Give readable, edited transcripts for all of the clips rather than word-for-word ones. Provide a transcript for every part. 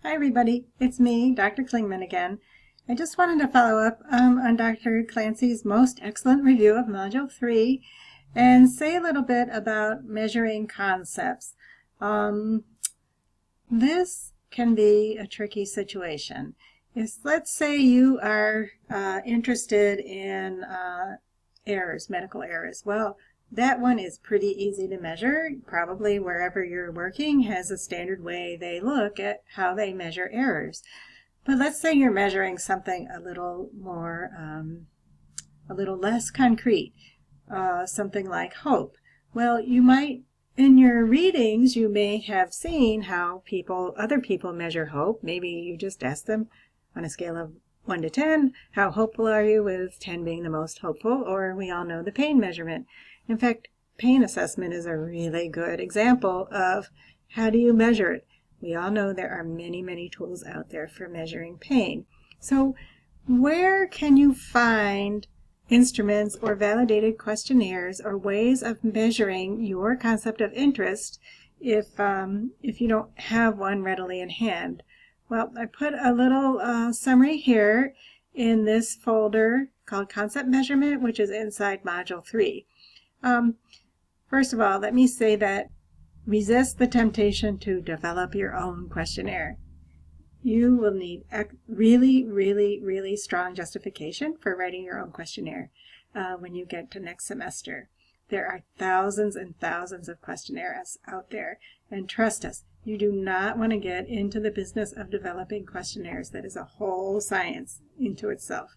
Hi everybody, it's me, Dr. Klingman again. I just wanted to follow up on Dr. Clancy's most excellent review of Module 3 and say a little bit about measuring concepts. This can be a tricky situation. Let's say you are interested in errors, medical errors. Well, that one is pretty easy to measure. Probably wherever you're working has a standard way they look at how they measure errors. But let's say you're measuring something a little more, a little less concrete, something like hope. Well, you might, in your readings, you may have seen how other people measure hope. Maybe you just ask them on a scale of 1 to 10, how hopeful are you, with 10 being the most hopeful, or we all know the pain measurement. In fact, pain assessment is a really good example of how do you measure it. We all know there are many, many tools out there for measuring pain. So where can you find instruments or validated questionnaires or ways of measuring your concept of interest if you don't have one readily in hand? Well, I put a little summary here in this folder called Concept Measurement, which is inside Module 3. First of all, let me say that resist the temptation to develop your own questionnaire. You will need really, really, really strong justification for writing your own questionnaire when you get to next semester. There are thousands and thousands of questionnaires out there, and trust us, you do not want to get into the business of developing questionnaires. That is a whole science into itself.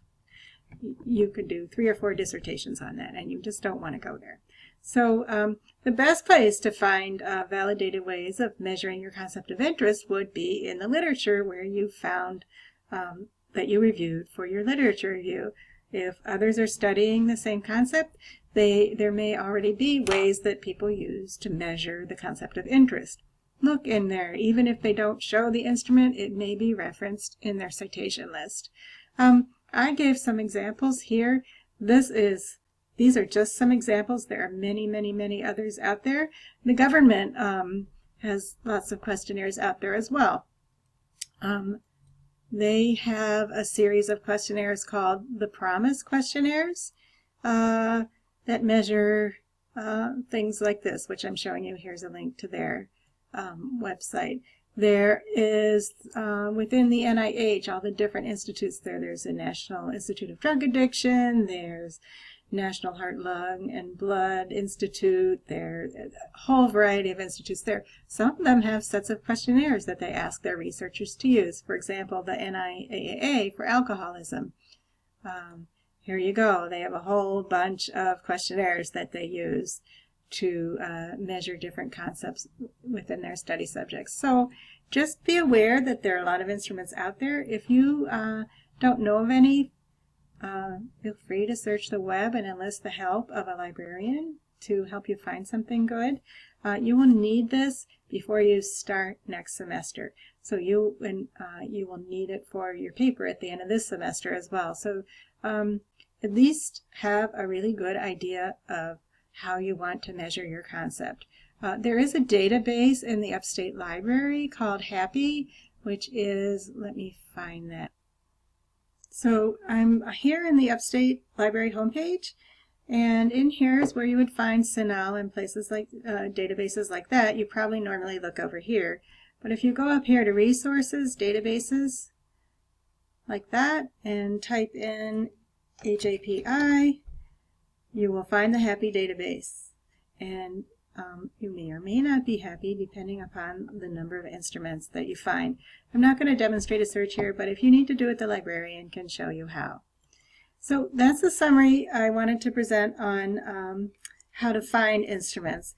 You could do 3 or 4 dissertations on that, and you just don't want to go there. So the best place to find validated ways of measuring your concept of interest would be in the literature where you found that you reviewed for your literature review. If others are studying the same concept, there may already be ways that people use to measure the concept of interest. Look in there. Even if they don't show the instrument, it may be referenced in their citation list. I gave some examples here. These are just some examples. There are many, many, many others out there. The government has lots of questionnaires out there as well. They have a series of questionnaires called the PROMIS questionnaires that measure things like this, which I'm showing you. Here's a link to their website. There is, within the NIH, all the different institutes there. There's the National Institute of Drug Addiction, there's National Heart, Lung, and Blood Institute, there's a whole variety of institutes there. Some of them have sets of questionnaires that they ask their researchers to use. For example, the NIAAA for alcoholism. Here you go. They have a whole bunch of questionnaires that they use to measure different concepts within their study subjects. So just be aware that there are a lot of instruments out there. If you don't know of any, feel free to search the web and enlist the help of a librarian to help you find something good. You will need this before you start next semester. So you will need it for your paper at the end of this semester as well. So at least have a really good idea of how you want to measure your concept. There is a database in the Upstate Library called HAPPY, which is, let me find that. So I'm here in the Upstate Library homepage, and in here is where you would find CINAHL and places like databases like that. You probably normally look over here. But if you go up here to Resources, Databases, like that, and type in HAPI, you will find the HAPPY database, and you may or may not be happy depending upon the number of instruments that you find. I'm not going to demonstrate a search here, but if you need to do it, the librarian can show you how. So that's the summary I wanted to present on how to find instruments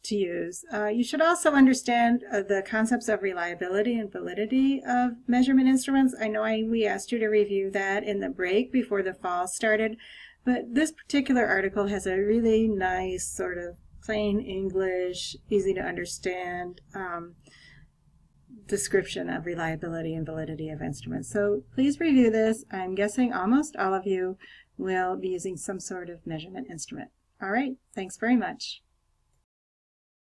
to use. You should also understand the concepts of reliability and validity of measurement instruments. I know we asked you to review that in the break before the fall started. But this particular article has a really nice sort of plain English, easy to understand description of reliability and validity of instruments. So please review this. I'm guessing almost all of you will be using some sort of measurement instrument. All right, thanks very much.